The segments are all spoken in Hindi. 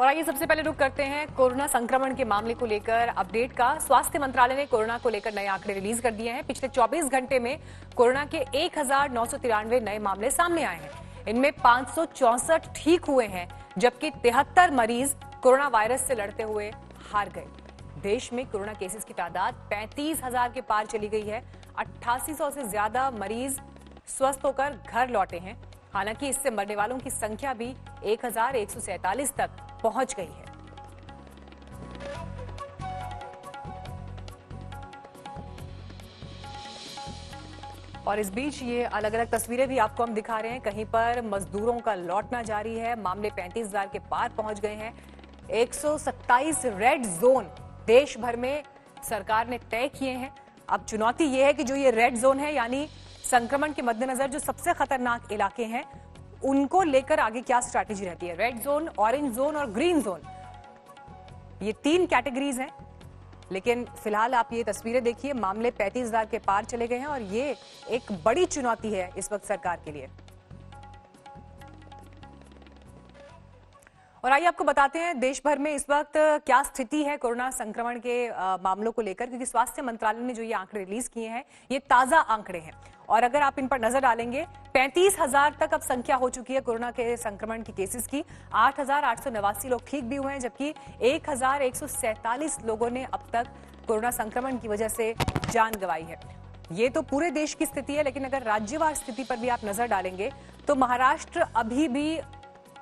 और आइए सबसे पहले रुक करते हैं कोरोना संक्रमण के मामले को लेकर अपडेट का। स्वास्थ्य मंत्रालय ने कोरोना को लेकर नए आंकड़े रिलीज कर दिए हैं। पिछले 24 घंटे में कोरोना के 1993 नए मामले सामने आए हैं। इनमें 564 ठीक हुए हैं, जबकि 73 मरीज कोरोना वायरस से लड़ते हुए हार गए। देश में कोरोना केसेस की तादाद 35,000 के पार चली गई है। 8800 से ज्यादा मरीज स्वस्थ होकर घर लौटे हैं। हालांकि इससे मरने वालों की संख्या भी 1147 तक पहुंच गई है। और इस बीच ये अलग अलग तस्वीरें भी आपको हम दिखा रहे हैं। कहीं पर मजदूरों का लौटना जारी है। मामले 35,000 के पार पहुंच गए हैं। 127 रेड जोन देश भर में सरकार ने तय किए हैं। अब चुनौती ये है कि जो ये रेड जोन है, यानी संक्रमण के मद्देनजर जो सबसे खतरनाक इलाके हैं, उनको लेकर आगे क्या स्ट्रैटेजी रहती है। रेड जोन, ऑरेंज जोन और ग्रीन जोन, ये 3 कैटेगरीज हैं। लेकिन फिलहाल आप ये तस्वीरें देखिए, मामले 35,000 के पार चले गए हैं और ये एक बड़ी चुनौती है इस वक्त सरकार के लिए। और आइए आपको बताते हैं देश भर में इस वक्त क्या स्थिति है कोरोना संक्रमण के मामलों को लेकर, क्योंकि स्वास्थ्य मंत्रालय ने जो ये आंकड़े रिलीज किए हैं, ये ताजा आंकड़े हैं। और अगर आप इन पर नजर डालेंगे, 35,000 तक अब संख्या हो चुकी है कोरोना के संक्रमण की केसेस की। 8,889 लोग ठीक भी हुए हैं, जबकि 1,147 लोगों ने अब तक कोरोना संक्रमण की वजह से जान गंवाई है। ये तो पूरे देश की स्थिति है, लेकिन अगर राज्यवार स्थिति पर भी आप नजर डालेंगे तो महाराष्ट्र अभी भी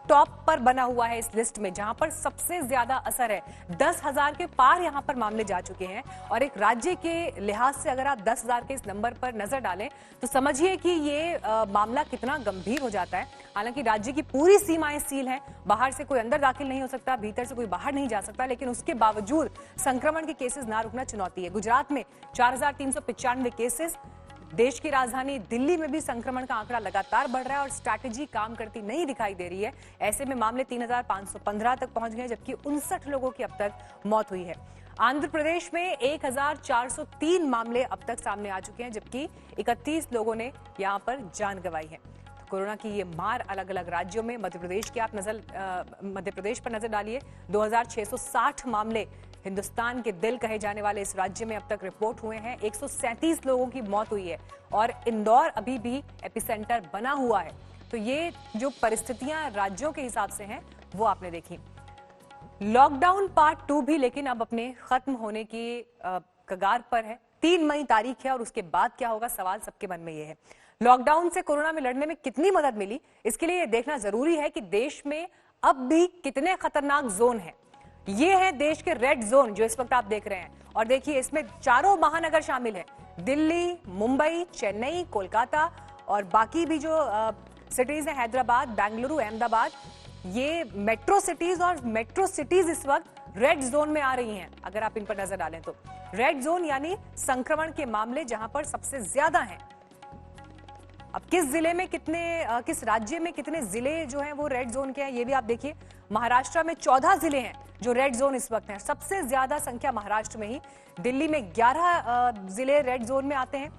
टॉप पर बना हुआ है इस लिस्ट में, जहां पर सबसे ज्यादा असर है। 10,000 के पार यहां पर मामले जा चुके हैं। और एक राज्य के लिहाज से अगर आप 10,000 के इस नंबर पर नजर डालें तो समझिए कि ये मामला कितना गंभीर हो जाता है। हालांकि राज्य की पूरी सीमाएं सील हैं, बाहर से कोई अंदर दाखिल नहीं हो सकता, भीतर से कोई बाहर नहीं जा सकता, लेकिन उसके बावजूद संक्रमण के केसेस ना रुकना चुनौती है। गुजरात में 4,395 केसेस, देश की राजधानी दिल्ली में भी संक्रमण का आंकड़ा लगातार बढ़ रहा है और स्ट्रैटेजी काम करती नहीं दिखाई दे रही है। ऐसे में मामले 3,515 तक पहुंच गए, जबकि 59 लोगों की अब तक मौत हुई है। आंध्र प्रदेश में 1,403 मामले अब तक सामने आ चुके हैं, जबकि 31 लोगों ने यहां पर जान गंवाई है। कोरोना की ये मार अलग अलग राज्यों में, मध्य प्रदेश पर नजर डालिए। 2,660 मामले हिंदुस्तान के दिल कहे जाने वाले इस राज्य में अब तक रिपोर्ट हुए हैं। 137 लोगों की मौत हुई है और इंदौर अभी भी एपिसेंटर बना हुआ है। तो ये जो परिस्थितियां राज्यों के हिसाब से हैं, वो आपने देखी। लॉकडाउन पार्ट 2 भी लेकिन अब अपने खत्म होने की कगार पर है। 3 मई तारीख है और उसके बाद क्या होगा, सवाल सबके मन में ये है। लॉकडाउन से कोरोना में लड़ने में कितनी मदद मिली, इसके लिए ये देखना जरूरी है कि देश में अब भी कितने खतरनाक जोन हैं। ये है देश के रेड जोन जो इस वक्त आप देख रहे हैं। और देखिए, इसमें 4 महानगर शामिल हैं, दिल्ली, मुंबई, चेन्नई, कोलकाता और बाकी भी जो सिटीज हैं, हैदराबाद, बेंगलुरु, अहमदाबाद। ये मेट्रो सिटीज और मेट्रो सिटीज इस वक्त रेड जोन में आ रही हैं। अगर आप इन पर नजर डालें तो रेड जोन यानी संक्रमण के मामले जहां पर सबसे ज्यादा हैं। अब किस जिले में किस राज्य में कितने जिले जो हैं वो रेड जोन के हैं, ये भी आप देखिए। महाराष्ट्र में 14 जिले हैं जो रेड जोन इस वक्त हैं। सबसे ज्यादा संख्या महाराष्ट्र में ही। दिल्ली में 11 जिले रेड जोन में आते हैं।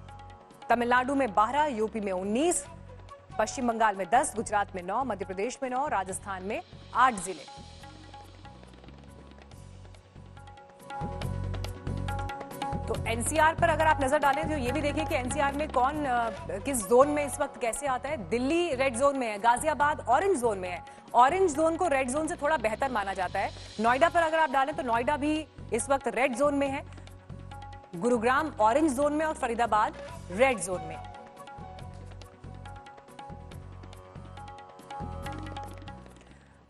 तमिलनाडु में 12, यूपी में 19, पश्चिम बंगाल में 10, गुजरात में 9, मध्य प्रदेश में 9, राजस्थान में 8 जिले। तो एनसीआर पर अगर आप नजर डालें तो ये भी देखिए कि एनसीआर में कौन किस जोन में इस वक्त कैसे आता है। दिल्ली रेड जोन में है, गाजियाबाद ऑरेंज जोन में है। ऑरेंज जोन को रेड जोन से थोड़ा बेहतर माना जाता है। नोएडा पर अगर आप डालें तो नोएडा भी इस वक्त रेड जोन में है। गुरुग्राम ऑरेंज जोन में और फरीदाबाद रेड जोन में।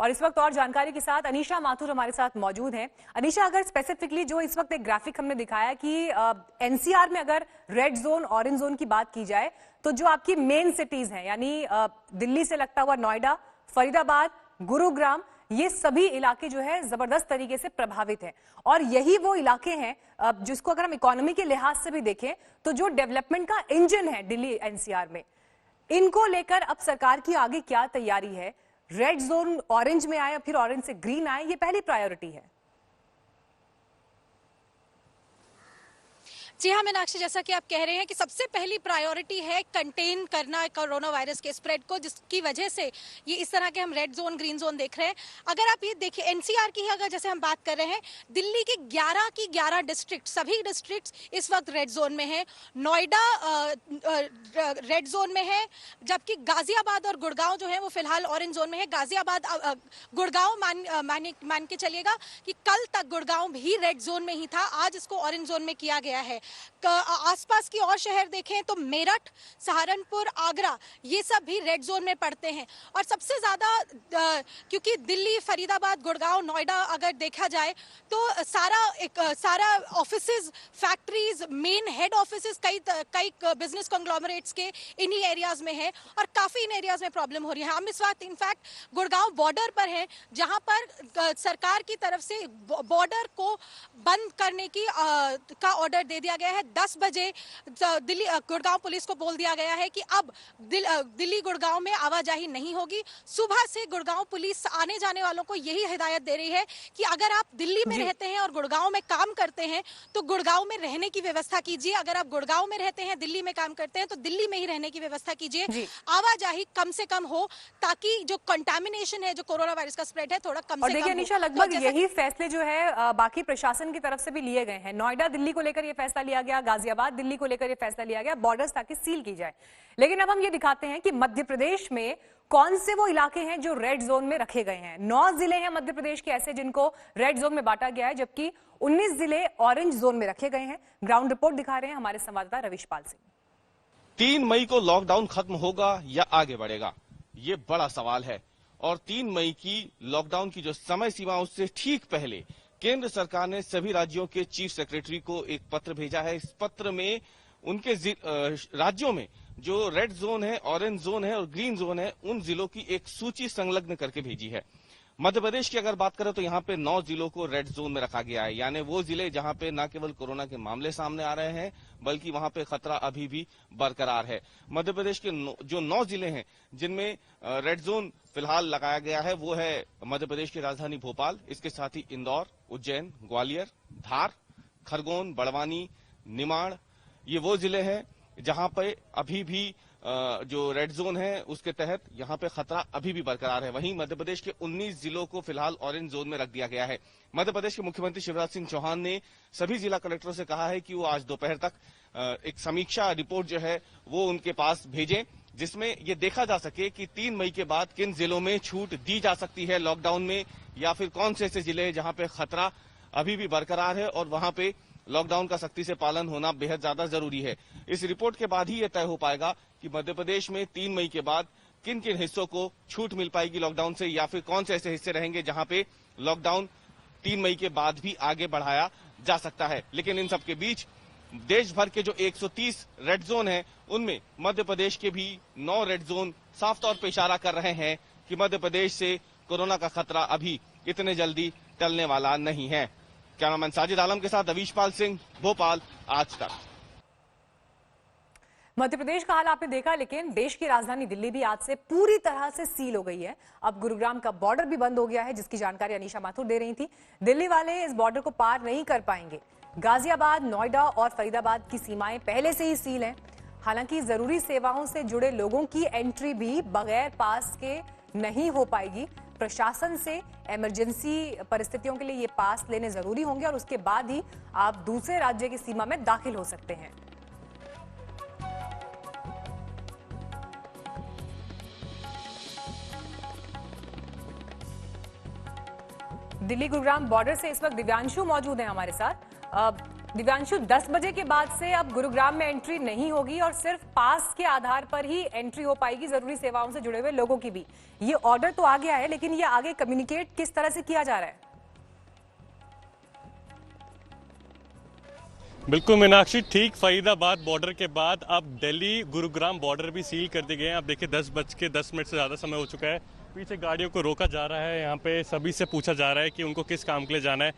और इस वक्त और जानकारी के साथ अनीशा माथुर हमारे साथ मौजूद हैं। अनीशा, अगर स्पेसिफिकली जो इस वक्त एक ग्राफिक हमने दिखाया कि एनसीआर में अगर रेड जोन ऑरेंज जोन की बात की जाए तो जो आपकी मेन सिटीज हैं, यानी दिल्ली से लगता हुआ नोएडा, फरीदाबाद, गुरुग्राम, ये सभी इलाके जो है जबरदस्त तरीके से प्रभावित हैं। और यही वो इलाके हैं जिसको अगर हम इकोनॉमी के लिहाज से भी देखें तो जो डेवलपमेंट का इंजन है दिल्ली एनसीआर में। इनको लेकर अब सरकार की आगे क्या तैयारी है? रेड जोन ऑरेंज में आए, फिर ऑरेंज से ग्रीन आए, ये पहली प्रायोरिटी है। जी हाँ मीनाक्षी, जैसा कि आप कह रहे हैं कि सबसे पहली प्रायोरिटी है कंटेन करना कोरोना वायरस के स्प्रेड को, जिसकी वजह से ये इस तरह के हम रेड जोन ग्रीन जोन देख रहे हैं। अगर आप ये देखिए एनसीआर की, अगर जैसे हम बात कर रहे हैं, दिल्ली की 11 डिस्ट्रिक्ट, सभी डिस्ट्रिक्ट इस वक्त रेड जोन में है। नोएडा रेड जोन में है, जबकि गाजियाबाद और गुड़गांव जो है वो फिलहाल ऑरेंज जोन में है। गाजियाबाद गुड़गांव मान के चलिएगा कि कल तक गुड़गांव भी रेड जोन में ही था, आज इसको ऑरेंज जोन में किया गया है। आसपास की और शहर देखें तो मेरठ, सहारनपुर, आगरा, ये सब भी रेड जोन में पड़ते हैं। और सबसे ज्यादा क्योंकि दिल्ली, फरीदाबाद, गुड़गांव, नोएडा अगर देखा जाए तो सारा offices, factories, main head offices कई बिजनेस कॉन्ग्लोमरेट्स के इन्हीं एरियाज में है और काफी इन एरियाज में प्रॉब्लम हो रही है। हम इस वक्त इनफैक्ट गुड़गांव बॉर्डर पर हैं, जहां पर सरकार की तरफ से बॉर्डर को बंद करने का ऑर्डर दे दिया गया है। 10 बजे दिल्ली गुड़गांव पुलिस को बोल दिया गया है कि अब दिल्ली गुड़गांव में आवाजाही नहीं होगी। सुबह से गुड़गांव पुलिस आने जाने वालों को यही हिदायत दे रही है कि अगर आप दिल्ली में रहते हैं और गुड़गांव में काम करते हैं तो गुड़गांव में रहने की व्यवस्था कीजिए। अगर आप गुड़गांव में रहते हैं, दिल्ली में काम करते हैं तो दिल्ली में ही रहने की व्यवस्था कीजिए। आवाजाही कम से कम हो ताकि जो कंटामिनेशन है, जो कोरोना वायरस का स्प्रेड है, थोड़ा कम से कम हो। निशा, लगभग यही फैसले जो है बाकी प्रशासन की तरफ से भी लिए गए हैं। नोएडा दिल्ली को लेकर यह फैसला लिया गया, गाजियाबाद दिल्ली को लेकर यह फैसला लिया गया, बॉर्डर्स ताकि सील की जाए। लेकिन अब हम ये दिखाते हैं कि मध्य प्रदेश में कौन से वो इलाके हैं जो रेड जोन में रखे गए हैं। 9 जिले हैं मध्य प्रदेश के ऐसे जिनको रेड जोन में बांटा गया है, जबकि 19 जिले ऑरेंज जोन में रखे गए हैं। ग्राउंड रिपोर्ट दिखा रहे हैं हमारे संवाददाता रविशपाल सिंह। 3 मई को लॉकडाउन खत्म होगा या आगे बढ़ेगा, ये बड़ा सवाल है। और 3 मई की लॉकडाउन की जो समय सीमा, उससे ठीक पहले केंद्र सरकार ने सभी राज्यों के चीफ सेक्रेटरी को एक पत्र भेजा है। इस पत्र में उनके राज्यों में जो रेड जोन है, ऑरेंज जोन है और ग्रीन जोन है, उन जिलों की एक सूची संलग्न करके भेजी है। मध्य प्रदेश की अगर बात करें तो यहाँ पे 9 जिलों को रेड जोन में रखा गया है, यानी वो जिले जहाँ पे न केवल कोरोना के मामले सामने आ रहे हैं बल्कि वहां पे खतरा अभी भी बरकरार है। मध्य प्रदेश के जो 9 जिले हैं जिनमें रेड जोन फिलहाल लगाया गया है, वो है मध्य प्रदेश की राजधानी भोपाल, इसके साथ ही इंदौर, उज्जैन, ग्वालियर, धार, खरगोन, बड़वानी, निमाड़, ये वो जिले हैं जहां पे अभी भी जो रेड जोन है उसके तहत यहाँ पे खतरा अभी भी बरकरार है। वहीं मध्य प्रदेश के 19 जिलों को फिलहाल ऑरेंज जोन में रख दिया गया है। मध्य प्रदेश के मुख्यमंत्री शिवराज सिंह चौहान ने सभी जिला कलेक्टरों से कहा है कि वो आज दोपहर तक एक समीक्षा रिपोर्ट जो है वो उनके पास भेजें, जिसमें ये देखा जा सके कि 3 मई के बाद किन जिलों में छूट दी जा सकती है लॉकडाउन में, या फिर कौन से ऐसे जिले हैं जहां पे खतरा अभी भी बरकरार है और वहां पे लॉकडाउन का सख्ती से पालन होना बेहद ज्यादा जरूरी है। इस रिपोर्ट के बाद ही यह तय हो पाएगा कि मध्य प्रदेश में 3 मई के बाद किन किन हिस्सों को छूट मिल पाएगी लॉकडाउन से, या फिर कौन से ऐसे हिस्से रहेंगे जहां पे लॉकडाउन 3 मई के बाद भी आगे बढ़ाया जा सकता है। लेकिन इन सबके बीच देश भर के जो 130 रेड जोन है उनमें मध्य प्रदेश के भी 9 रेड जोन साफ तौर पर इशारा कर रहे हैं कि मध्य प्रदेश से कोरोना का खतरा अभी इतने जल्दी टलने वाला नहीं है। कैमरामैन साजिद आलम के साथ रविशपाल सिंह, भोपाल, आज तक। मध्य प्रदेश का हाल आपने देखा, लेकिन देश की राजधानी दिल्ली भी आज से पूरी तरह से सील हो गई है। अब गुरुग्राम का बॉर्डर भी बंद हो गया है, जिसकी जानकारी अनीशा माथुर दे रही थी। दिल्ली वाले इस बॉर्डर को पार नहीं कर पाएंगे। गाजियाबाद, नोएडा और फरीदाबाद की सीमाएं पहले से ही सील हैं। हालांकि जरूरी सेवाओं से जुड़े लोगों की एंट्री भी बगैर पास के नहीं हो पाएगी। प्रशासन से इमरजेंसी परिस्थितियों के लिए ये पास लेने जरूरी होंगे और उसके बाद ही आप दूसरे राज्य की सीमा में दाखिल हो सकते हैं। दिल्ली गुरुग्राम बॉर्डर से इस वक्त दिव्यांशु मौजूद हैं हमारे साथ। दिव्यांशु, 10 बजे के बाद से अब गुरुग्राम में एंट्री नहीं होगी और सिर्फ पास के आधार पर ही एंट्री हो पाएगी जरूरी सेवाओं से जुड़े हुए लोगों की भी। ये ऑर्डर तो आ गया है, लेकिन ये आगे कम्युनिकेट किस तरह से किया जा रहा है? बिल्कुल मीनाक्षी, ठीक फरीदाबाद बॉर्डर के बाद अब दिल्ली गुरुग्राम बॉर्डर भी सील कर दिए गए हैं। अब देखिए 10 बज के 10 मिनट से ज़्यादा समय हो चुका है। पीछे गाड़ियों को रोका जा रहा है। यहाँ पे सभी से पूछा जा रहा है कि उनको किस काम के लिए जाना है।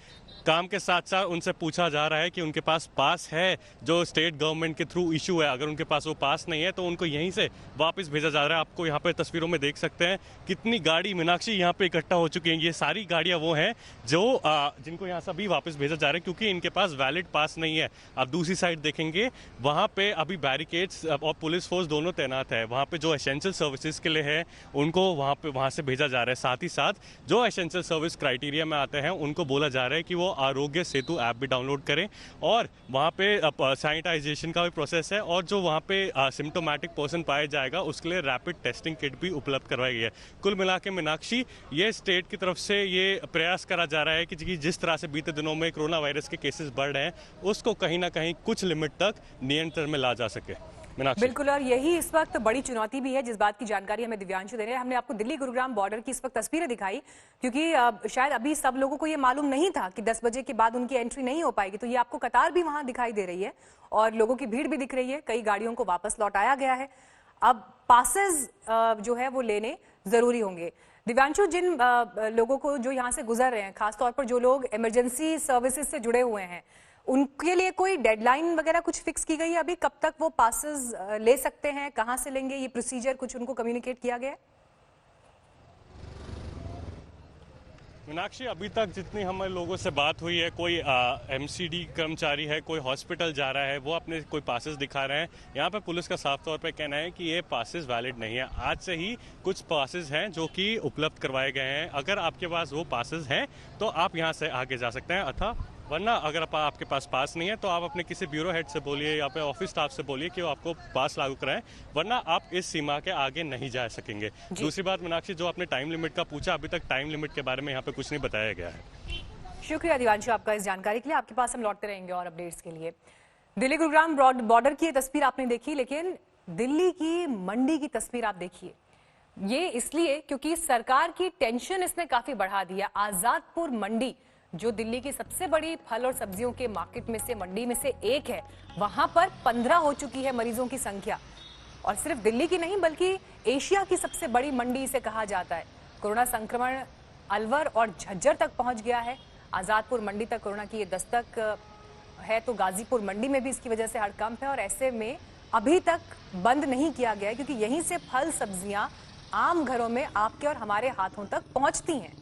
काम के साथ साथ उनसे पूछा जा रहा है कि उनके पास पास है जो स्टेट गवर्नमेंट के थ्रू इशू है। अगर उनके पास वो पास नहीं है तो उनको यहीं से वापस भेजा जा रहा है। आपको यहाँ पे तस्वीरों में देख सकते हैं कितनी गाड़ी मीनाक्षी यहाँ पे इकट्ठा हो चुकी हैं। ये सारी गाड़ियाँ वो हैं जो जिनको यहाँ से अभी वापस भेजा जा रहा है क्योंकि इनके पास वैलिड पास नहीं है। आप दूसरी साइड देखेंगे वहाँ पे अभी बैरिकेड्स और पुलिस फोर्स दोनों तैनात है। वहाँ पे जो एसेंशियल सर्विसेज के लिए है उनको वहाँ से भेजा जा रहा है। साथ ही साथ जो एसेंशियल सर्विस क्राइटेरिया में आते हैं उनको बोला जा रहा है कि वो आरोग्य सेतु ऐप भी डाउनलोड करें और वहाँ पे सैनिटाइजेशन का भी प्रोसेस है और जो वहाँ पे सिम्टोमेटिक पर्सन पाया जाएगा उसके लिए रैपिड टेस्टिंग किट भी उपलब्ध करवाई गई है। कुल मिला के मीनाक्षी ये स्टेट की तरफ से ये प्रयास करा जा रहा है कि जिस तरह से बीते दिनों में कोरोना वायरस के केसेस बढ़ रहे हैं उसको कहीं ना कहीं कुछ लिमिट तक नियंत्रण में ला जा सके। बिल्कुल, और यही इस वक्त बड़ी चुनौती भी है जिस बात की जानकारी हमें दिव्यांशु दे रहे हैं। हमने आपको दिल्ली गुरुग्राम बॉर्डर की इस वक्त तस्वीरें दिखाई क्योंकि शायद अभी सब लोगों को ये मालूम नहीं था कि 10 बजे के बाद उनकी एंट्री नहीं हो पाएगी। तो ये आपको कतार भी वहां दिखाई दे रही है और लोगों की भीड़ भी दिख रही है। कई गाड़ियों को वापस लौटाया गया है। अब पासेस जो है वो लेने जरूरी होंगे। दिव्यांशु, जिन लोगों को जो यहाँ से गुजर रहे हैं, खासतौर पर जो लोग इमरजेंसी सर्विसेज से जुड़े हुए हैं, उनके लिए कोई डेडलाइन वगैरह कुछ फिक्स की गई है अभी? कब तक वो पासेस ले सकते हैं, कहां से लेंगे, ये प्रोसीजर कुछ उनको कम्युनिकेट किया गया है? मीनाक्षी, अभी तक जितनी हमारे लोगों से बात हुई है, कोई एमसीडी कर्मचारी है, कोई हॉस्पिटल जा रहा है, वो अपने कोई पासेस दिखा रहे हैं। यहाँ पे पुलिस का साफ तौर पे कहना है कि ये पासेस वैलिड नहीं है। आज से ही कुछ पासेस हैं जो कि उपलब्ध करवाए गए हैं। अगर आपके पास वो पासेस हैं तो आप यहाँ से आगे जा सकते हैं, अथा वरना अगर आपके पास पास नहीं है तो आप अपने किसी ब्यूरो हेड से बोलिए या फिर ऑफिस स्टाफ से बोलिए कि वो आपको पास लागू कराएं, वरना आप इस सीमा के आगे नहीं जा सकेंगे। दूसरी बात मीनाक्षी, जो आपने टाइम लिमिट का पूछा, अभी तक टाइम लिमिट के बारे में यहाँ पे कुछ नहीं बताया गया है। शुक्रिया दिव्यांशु आपका इस जानकारी के लिए। आपके पास हम लौटते रहेंगे और अपडेट्स के लिए। दिल्ली गुरुग्राम बॉर्डर की तस्वीर आपने देखी, लेकिन दिल्ली की मंडी की तस्वीर आप देखिए। ये इसलिए क्योंकि सरकार की टेंशन इसने काफी बढ़ा दिया। आजादपुर मंडी जो दिल्ली की सबसे बड़ी फल और सब्जियों के मार्केट में से मंडी में से एक है, वहां पर 15 हो चुकी है मरीजों की संख्या। और सिर्फ दिल्ली की नहीं बल्कि एशिया की सबसे बड़ी मंडी इसे कहा जाता है। कोरोना संक्रमण अलवर और झज्जर तक पहुंच गया है। आजादपुर मंडी तक कोरोना की ये दस्तक है तो गाजीपुर मंडी में भी इसकी वजह से हड़कंप है। और ऐसे में अभी तक बंद नहीं किया गया क्योंकि यहीं से फल सब्जियां आम घरों में आपके और हमारे हाथों तक पहुंचती हैं।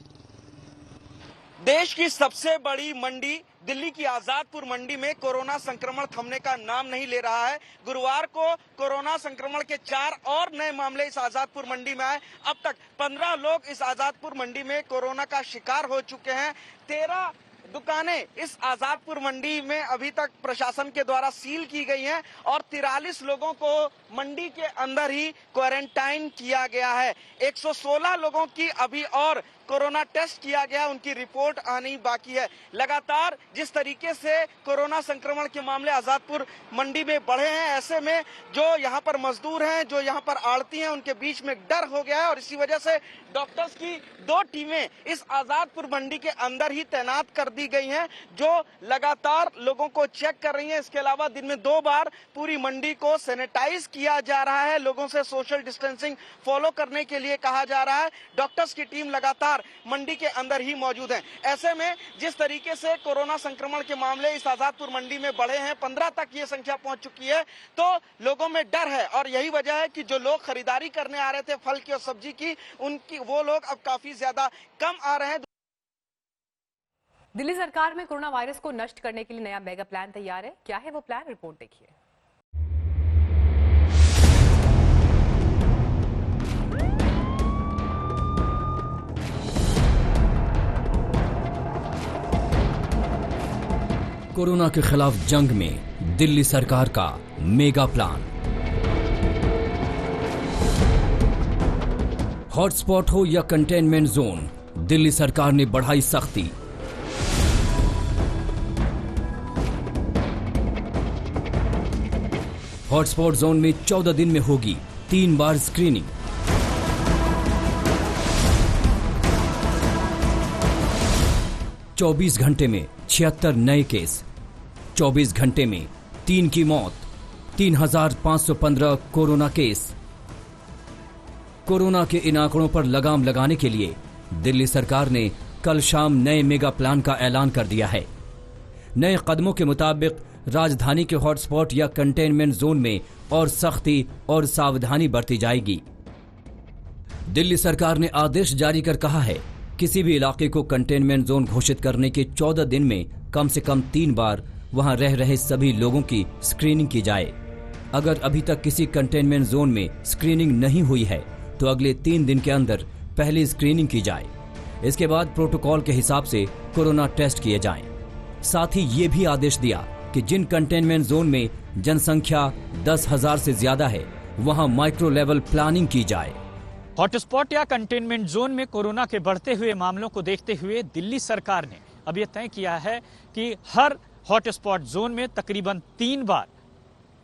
देश की सबसे बड़ी मंडी दिल्ली की आजादपुर मंडी में कोरोना संक्रमण थमने का नाम नहीं ले रहा है। गुरुवार को कोरोना संक्रमण के 4 और नए मामले इस आजादपुर मंडी में आए। अब तक 15 लोग इस आजादपुर मंडी में कोरोना का शिकार हो चुके हैं। 13 दुकानें इस आजादपुर मंडी में अभी तक प्रशासन के द्वारा सील की गई हैं और 43 लोगों को मंडी के अंदर ही क्वारंटाइन किया गया है। 116 लोगों की अभी और कोरोना टेस्ट किया गया, उनकी रिपोर्ट आनी बाकी है। लगातार जिस तरीके से कोरोना संक्रमण के मामले आजादपुर मंडी में बढ़े हैं, ऐसे में जो यहाँ पर मजदूर हैं, जो यहाँ पर आड़ती हैं, उनके बीच में डर हो गया है और इसी वजह से डॉक्टर्स की 2 टीमें इस आजादपुर मंडी के अंदर ही तैनात कर दी गई हैं, जो लगातार लोगों को चेक कर रही हैं। इसके अलावा दिन में 2 बार पूरी मंडी को सैनिटाइज किया जा रहा है। लोगों से सोशल डिस्टेंसिंग फॉलो करने के लिए कहा जा रहा है। डॉक्टर्स की टीम लगातार मंडी के अंदर ही मौजूद है। ऐसे में जिस तरीके से कोरोना संक्रमण के मामले इस आजादपुर मंडी में बढ़े हैं, 15 तक ये संख्या पहुंच चुकी है, तो लोगों में डर है और यही वजह है कि जो लोग खरीदारी करने आ रहे थे फल की और सब्जी की, उनकी वो लोग अब काफी ज्यादा कम आ रहे हैं। दिल्ली सरकार में कोरोना वायरस को नष्ट करने के लिए नया मेगा प्लान तैयार है। क्या है वो प्लान, रिपोर्ट देखिए। कोरोना के खिलाफ जंग में दिल्ली सरकार का मेगा प्लान। हॉटस्पॉट हो या कंटेनमेंट जोन, दिल्ली सरकार ने बढ़ाई सख्ती। हॉटस्पॉट जोन में 14 दिन में होगी 3 बार स्क्रीनिंग। चौबीस घंटे में 76 नए केस, 24 घंटे में 3 की मौत, 3515 कोरोना केस। कोरोना के इन आंकड़ों पर लगाम लगाने के लिए दिल्ली सरकार ने कल शाम नए मेगा प्लान का ऐलान कर दिया है। नए कदमों के मुताबिक राजधानी के हॉटस्पॉट या कंटेनमेंट जोन में और सख्ती और सावधानी बरती जाएगी। दिल्ली सरकार ने आदेश जारी कर कहा है, किसी भी इलाके को कंटेनमेंट जोन घोषित करने के 14 दिन में कम से कम 3 बार वहां रह रहे सभी लोगों की स्क्रीनिंग की जाए। अगर अभी तक किसी कंटेनमेंट जोन में स्क्रीनिंग नहीं हुई है तो अगले 3 दिन के अंदर पहली स्क्रीनिंग की जाए। इसके बाद प्रोटोकॉल के हिसाब से कोरोना टेस्ट किए जाएं। साथ ही ये भी आदेश दिया कि जिन कंटेनमेंट जोन में जनसंख्या 10,000 से ज्यादा है वहां माइक्रो लेवल प्लानिंग की जाए। हॉटस्पॉट या कंटेनमेंट जोन में कोरोना के बढ़ते हुए मामलों को देखते हुए दिल्ली सरकार ने अब यह तय किया है कि हर हॉटस्पॉट जोन में तकरीबन 3 बार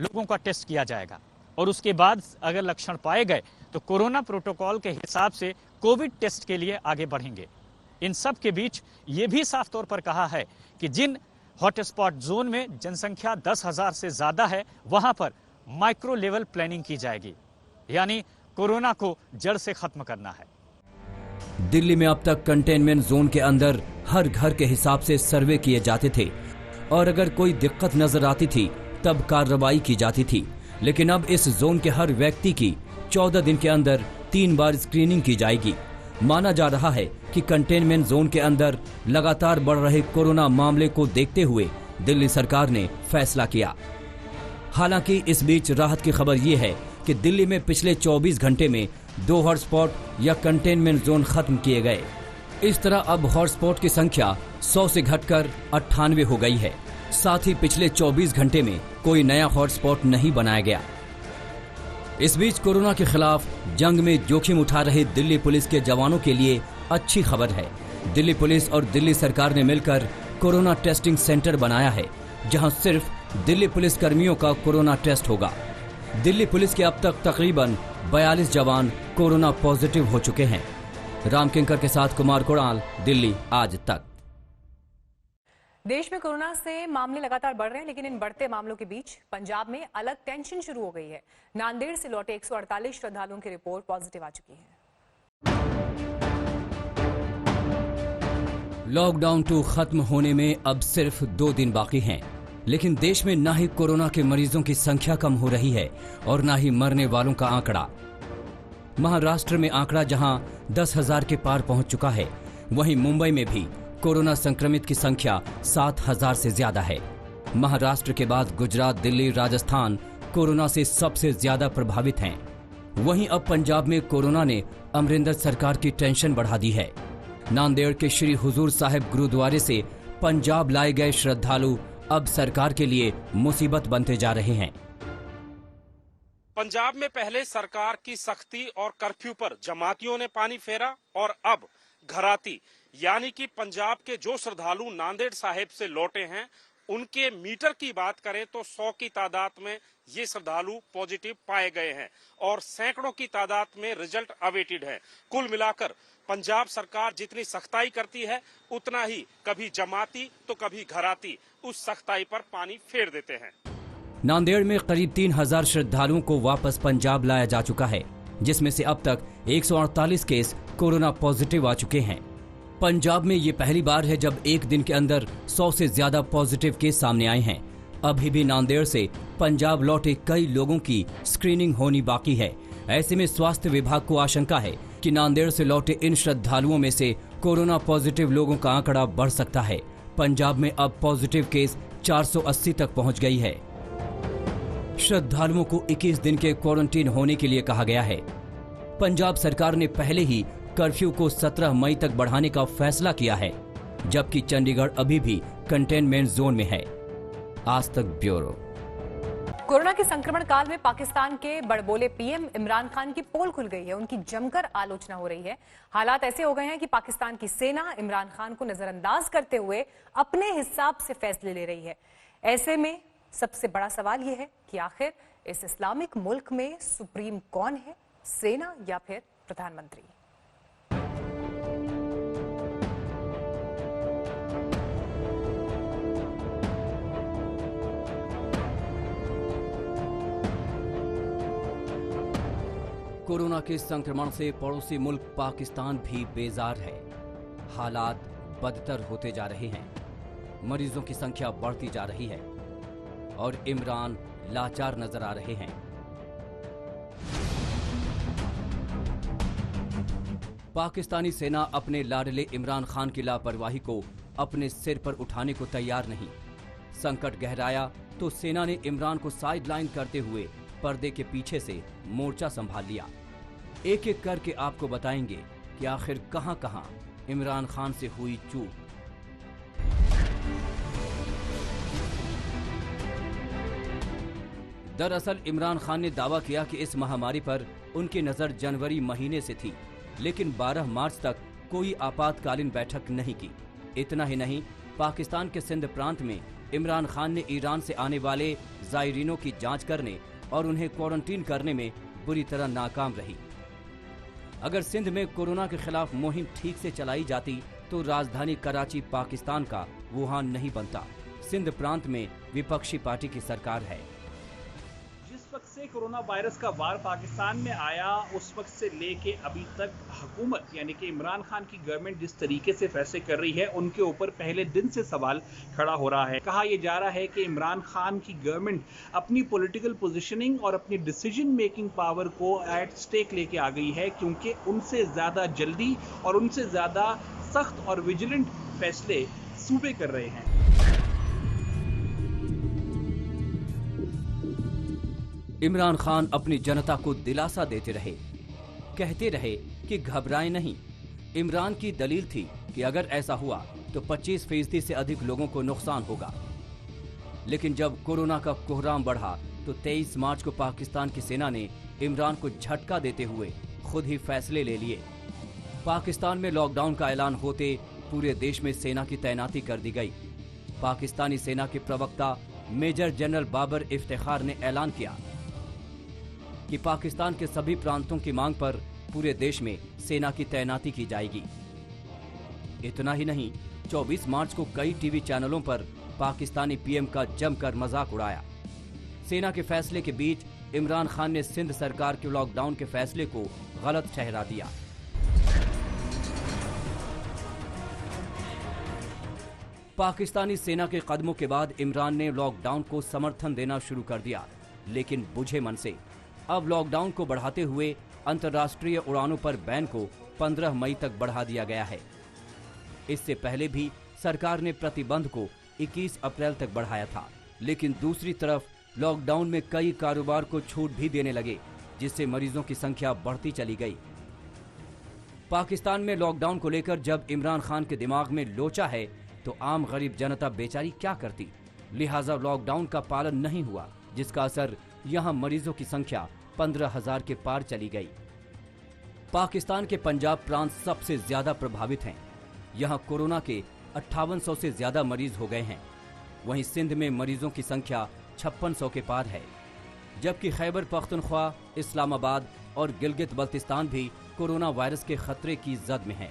लोगों का टेस्ट किया जाएगा और उसके बाद अगर लक्षण पाए गए तो कोरोना प्रोटोकॉल के हिसाब से कोविड टेस्ट के लिए आगे बढ़ेंगे। इन सब के बीच ये भी साफ तौर पर कहा है कि जिन हॉटस्पॉट जोन में जनसंख्या 10,000 से ज्यादा है वहां पर माइक्रो लेवल प्लानिंग की जाएगी, यानी कोरोना को जड़ से खत्म करना है। दिल्ली में अब तक कंटेनमेंट जोन के अंदर हर घर के हिसाब से सर्वे किए जाते थे और अगर कोई दिक्कत नजर आती थी तब कार्रवाई की जाती थी, लेकिन अब इस जोन के हर व्यक्ति की 14 दिन के अंदर 3 बार स्क्रीनिंग की जाएगी। माना जा रहा है कि कंटेनमेंट जोन के अंदर लगातार बढ़ रहे कोरोना मामले को देखते हुए दिल्ली सरकार ने फैसला किया। हालांकि इस बीच राहत की खबर ये है कि दिल्ली में पिछले 24 घंटे में 2 हॉटस्पॉट या कंटेनमेंट जोन खत्म किए गए। इस तरह अब हॉटस्पॉट की संख्या 100 से घटकर 98 हो गई है। साथ ही पिछले 24 घंटे में कोई नया हॉटस्पॉट नहीं बनाया गया। इस बीच कोरोना के खिलाफ जंग में जोखिम उठा रहे दिल्ली पुलिस के जवानों के लिए अच्छी खबर है। दिल्ली पुलिस और दिल्ली सरकार ने मिलकर कोरोना टेस्टिंग सेंटर बनाया है, जहां सिर्फ दिल्ली पुलिस कर्मियों का कोरोना टेस्ट होगा। दिल्ली पुलिस के अब तक तकरीबन 42 जवान कोरोना पॉजिटिव हो चुके हैं। राम किंकर के साथ कुमार कोड़ाल, दिल्ली आज तक। देश में कोरोना से मामले लगातार बढ़ रहे हैं, लेकिन इन बढ़ते मामलों के बीच पंजाब में अलग टेंशन शुरू हो गई है। नांदेड़ से लौटे 148 श्रद्धालुओं की रिपोर्ट पॉजिटिव आ चुकी है। लॉकडाउन 2 खत्म होने में अब सिर्फ 2 दिन बाकी हैं, लेकिन देश में न ही कोरोना के मरीजों की संख्या कम हो रही है और न ही मरने वालों का आंकड़ा। महाराष्ट्र में आंकड़ा जहां 10,000 के पार पहुंच चुका है, वहीं मुंबई में भी कोरोना संक्रमित की संख्या 7,000 से ज्यादा है। महाराष्ट्र के बाद गुजरात, दिल्ली, राजस्थान कोरोना से सबसे ज्यादा प्रभावित हैं। वहीं अब पंजाब में कोरोना ने अमरिंदर सरकार की टेंशन बढ़ा दी है। नांदेड़ के श्री हुजूर साहिब गुरुद्वारे से पंजाब लाए गए श्रद्धालु अब सरकार के लिए मुसीबत बनते जा रहे हैं। पंजाब में पहले सरकार की सख्ती और कर्फ्यू पर जमातियों ने पानी फेरा और अब घराती यानी कि पंजाब के जो श्रद्धालु नांदेड़ साहिब से लौटे हैं उनके मीटर की बात करें तो 100 की तादाद में ये श्रद्धालु पॉजिटिव पाए गए हैं और सैकड़ों की तादाद में रिजल्ट अवेटेड है। कुल मिलाकर पंजाब सरकार जितनी सख्ताई करती है उतना ही कभी जमाती तो कभी घराती उस सख्ताई पर पानी फेर देते हैं। नांदेड़ में करीब 3,000 श्रद्धालुओं को वापस पंजाब लाया जा चुका है, जिसमें से अब तक 148 केस कोरोना पॉजिटिव आ चुके हैं। पंजाब में ये पहली बार है जब एक दिन के अंदर 100 से ज्यादा पॉजिटिव केस सामने आए हैं। अभी भी नांदेड़ से पंजाब लौटे कई लोगों की स्क्रीनिंग होनी बाकी है। ऐसे में स्वास्थ्य विभाग को आशंका है कि नांदेड़ से लौटे इन श्रद्धालुओं में से कोरोना पॉजिटिव लोगों का आंकड़ा बढ़ सकता है। पंजाब में अब पॉजिटिव केस 480 तक पहुंच गई है। श्रद्धालुओं को 21 दिन के क्वारंटीन होने के लिए कहा गया है। पंजाब सरकार ने पहले ही कर्फ्यू को 17 मई तक बढ़ाने का फैसला किया है, जबकि चंडीगढ़ अभी भी कंटेनमेंट जोन में है। आज तक ब्यूरो। कोरोना के संक्रमण काल में पाकिस्तान के बड़बोले पीएम इमरान खान की पोल खुल गई है। उनकी जमकर आलोचना हो रही है। हालात ऐसे हो गए हैं कि पाकिस्तान की सेना इमरान खान को नजरअंदाज करते हुए अपने हिसाब से फैसले ले रही है। ऐसे में सबसे बड़ा सवाल यह है कि आखिर इस इस्लामिक मुल्क में सुप्रीम कौन है, सेना या फिर प्रधानमंत्री? कोरोना के संक्रमण से पड़ोसी मुल्क पाकिस्तान भी बेजार है। हालात बदतर होते जा रहे हैं, मरीजों की संख्या बढ़ती जा रही है और इमरान लाचार नजर आ रहे हैं। पाकिस्तानी सेना अपने लाडले इमरान खान की लापरवाही को अपने सिर पर उठाने को तैयार नहीं। संकट गहराया तो सेना ने इमरान को साइडलाइन करते हुए पर्दे के पीछे से मोर्चा संभाल लिया। एक एक करके आपको बताएंगे कि आखिर कहां-कहां इमरान खान से हुई चूक। दरअसल इमरान खान ने दावा किया कि इस महामारी पर उनकी नजर जनवरी महीने से थी, लेकिन 12 मार्च तक कोई आपातकालीन बैठक नहीं की। इतना ही नहीं, पाकिस्तान के सिंध प्रांत में इमरान खान ने ईरान से आने वाले जायरीनों की जांच करने और उन्हें क्वारंटीन करने में बुरी तरह नाकाम रही। अगर सिंध में कोरोना के खिलाफ मुहिम ठीक से चलाई जाती तो राजधानी कराची पाकिस्तान का वुहान नहीं बनता। सिंध प्रांत में विपक्षी पार्टी की सरकार है। जिस वक्त से कोरोना वायरस का वार पाकिस्तान में आया उस वक्त से लेके अभी तक हुकूमत यानी कि इमरान खान की गवर्नमेंट जिस तरीके से फैसले कर रही है उनके ऊपर पहले दिन से सवाल खड़ा हो रहा है। कहा यह जा रहा है कि इमरान खान की गवर्नमेंट अपनी पॉलिटिकल पोजीशनिंग और अपनी डिसीजन मेकिंग पावर को एट स्टेक लेके आ गई है, क्योंकि उनसे ज्यादा जल्दी और उनसे ज्यादा सख्त और विजिलेंट फैसले सूबे कर रहे हैं। इमरान खान अपनी जनता को दिलासा देते रहे, कहते रहे कि घबराएं नहीं। इमरान की दलील थी कि अगर ऐसा हुआ तो 25% से अधिक लोगों को नुकसान होगा। लेकिन जब कोरोना का कोहराम बढ़ा तो 23 मार्च को पाकिस्तान की सेना ने इमरान को झटका देते हुए खुद ही फैसले ले लिए। पाकिस्तान में लॉकडाउन का ऐलान होते पूरे देश में सेना की तैनाती कर दी गई। पाकिस्तानी सेना के प्रवक्ता मेजर जनरल बाबर इफ्तिखार ने ऐलान किया कि पाकिस्तान के सभी प्रांतों की मांग पर पूरे देश में सेना की तैनाती की जाएगी। इतना ही नहीं, 24 मार्च को कई टीवी चैनलों पर पाकिस्तानी पीएम का जमकर मजाक उड़ाया। सेना के फैसले के बीच इमरान खान ने सिंध सरकार के लॉकडाउन के फैसले को गलत ठहरा दिया। पाकिस्तानी सेना के कदमों के बाद इमरान ने लॉकडाउन को समर्थन देना शुरू कर दिया, लेकिन बुझे मन से। अब लॉकडाउन को बढ़ाते हुए अंतर्राष्ट्रीय उड़ानों पर बैन को 15 मई तक बढ़ा दिया गया है। इससे पहले भी सरकार ने प्रतिबंध को 21 अप्रैल तक बढ़ाया था, लेकिन दूसरी तरफ लॉकडाउन में कई कारोबार को छूट भी देने लगे, जिससे मरीजों की संख्या बढ़ती चली गई। पाकिस्तान में लॉकडाउन को लेकर जब इमरान खान के दिमाग में लोचा है तो आम गरीब जनता बेचारी क्या करती। लिहाजा लॉकडाउन का पालन नहीं हुआ, जिसका असर यहाँ मरीजों की संख्या 15,000 के पार चली गई। पाकिस्तान के पंजाब प्रांत सबसे ज्यादा प्रभावित हैं। यहाँ कोरोना के 5800 से ज्यादा मरीज हो गए हैं। वहीं सिंध में मरीजों की संख्या 5600 के पार है, जबकि खैबर पख्तूनख्वा, इस्लामाबाद और गिलगित बल्तिस्तान भी कोरोना वायरस के खतरे की जद में है।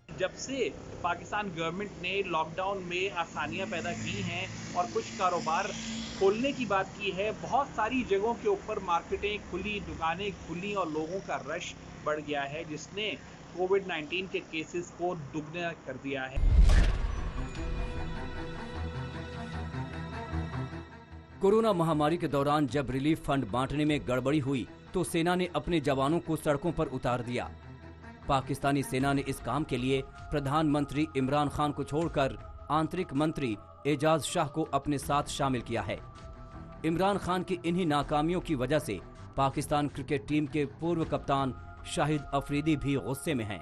जब से पाकिस्तान गवर्नमेंट ने लॉकडाउन में आसानियां पैदा की हैं और कुछ कारोबार खोलने की बात की है, बहुत सारी जगहों के ऊपर मार्केटें खुली, दुकानें खुली और लोगों का रश बढ़ गया है, जिसने कोविड-19 के केसेस को दुगना कर दिया है। कोरोना महामारी के दौरान जब रिलीफ फंड बांटने में गड़बड़ी हुई तो सेना ने अपने जवानों को सड़कों पर उतार दिया। पाकिस्तानी सेना ने इस काम के लिए प्रधानमंत्री इमरान खान को छोड़कर आंतरिक मंत्री एजाज शाह को अपने साथ शामिल किया है। इमरान खान की इन्हीं नाकामियों की वजह से पाकिस्तान क्रिकेट टीम के पूर्व कप्तान शाहिद अफरीदी भी गुस्से में हैं।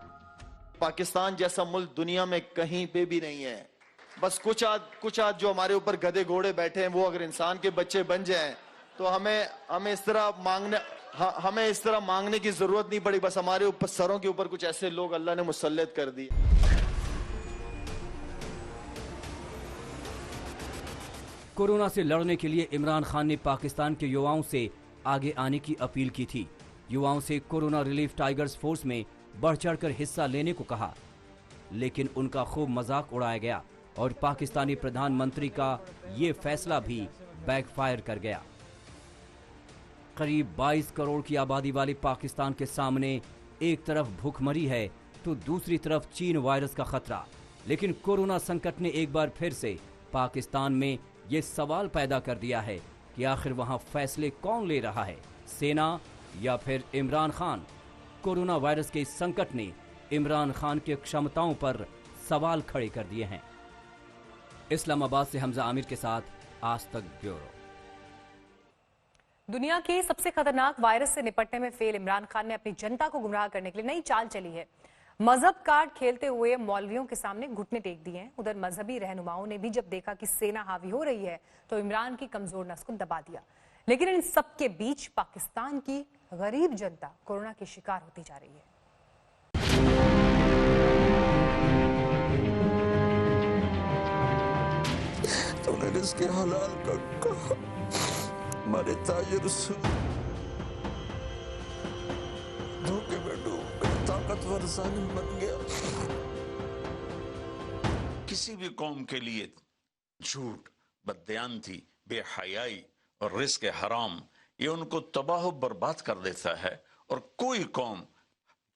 पाकिस्तान जैसा मुल्क दुनिया में कहीं पे भी नहीं है। बस कुछ आज जो हमारे ऊपर गधे घोड़े बैठे हैं, वो अगर इंसान के बच्चे बन जाएं तो हमें इस तरह मांगने की जरूरत नहीं पड़ी। बस हमारे ऊपर सरों के ऊपर कुछ ऐसे लोग अल्लाह ने मुसल्लत कर दिए। कोरोना से लड़ने के लिए इमरान खान ने पाकिस्तान के युवाओं से आगे आने की अपील की थी। युवाओं से कोरोना रिलीफ टाइगर्स फोर्स में बढ़ चढ़कर हिस्सा लेने को कहा, लेकिन उनका खूब मजाक उड़ाया गया और पाकिस्तानी प्रधानमंत्री का ये फैसला भी बैकफायर कर गया। करीब 22 करोड़ की आबादी वाले पाकिस्तान के सामने एक तरफ भूखमरी है तो दूसरी तरफ चीन वायरस का खतरा। लेकिन कोरोना संकट ने एक बार फिर से पाकिस्तान में ये सवाल पैदा कर दिया है कि आखिर वहां फैसले कौन ले रहा है, सेना या फिर इमरान खान। कोरोना वायरस के इस संकट ने इमरान खान की क्षमताओं पर सवाल खड़े कर दिए हैं। इस्लामाबाद से हमजा आमिर के साथ आज तक ब्यूरो। दुनिया के सबसे खतरनाक वायरस से निपटने में फेल इमरान खान ने अपनी जनता को गुमराह करने के लिए नई चाल चली है। मजहब कार्ड खेलते हुए मौलवियों के सामने घुटने टेक दिए हैं। उधर मजहबी रहनुमाओं ने भी जब देखा कि सेना हावी हो रही है तो इमरान की कमजोर नस को दबा दिया। लेकिन इन सबके बीच पाकिस्तान की गरीब जनता कोरोना की शिकार होती जा रही है। तुमने रिज़्क़ हलाल का कहा, हमारे ताजिर धोखे में डूब गए, ताकतवर जालिम बन गया। किसी भी कौम के लिए झूठ, बददयानती, बेहयाई और रिज़्क़ हराम ये उनको तबाह बर्बाद कर देता है। और कोई कौम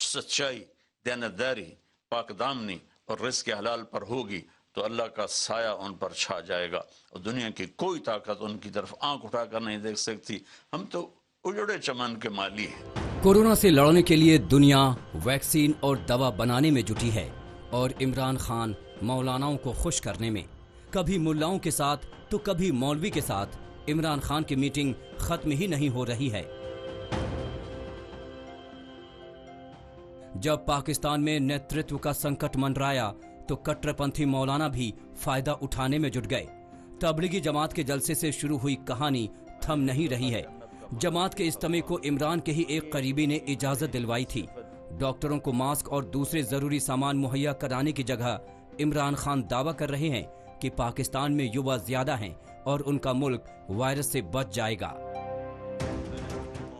सच्चाई, दयानतदारी, पाकदामनी और रिज़्क़ हलाल पर होगी तो अल्लाह का साया उन पर छा जाएगा और दुनिया की कोई ताकत उनकी तरफ आंख उठाकर नहीं देख सकती। हम तो उजड़े चमन के माली हैं। कोरोना से लड़ने के लिए दुनिया वैक्सीन और दवा बनाने में जुटी है और इमरान खान मौलानाओं को खुश करने में। कभी मुल्लाओं के साथ तो कभी मौलवी के साथ इमरान खान की मीटिंग खत्म ही नहीं हो रही है। जब पाकिस्तान में नेतृत्व का संकट मंडराया तो कट्टरपंथी मौलाना भी फायदा उठाने में जुट गए। तबलीगी जमात के जलसे से शुरू हुई कहानी थम नहीं रही है। जमात के इज्तिमा को इमरान के ही एक करीबी ने इजाजत दिलवाई थी। डॉक्टरों को मास्क और दूसरे जरूरी सामान मुहैया कराने की जगह इमरान खान दावा कर रहे हैं कि पाकिस्तान में युवा ज्यादा हैं और उनका मुल्क वायरस से बच जाएगा।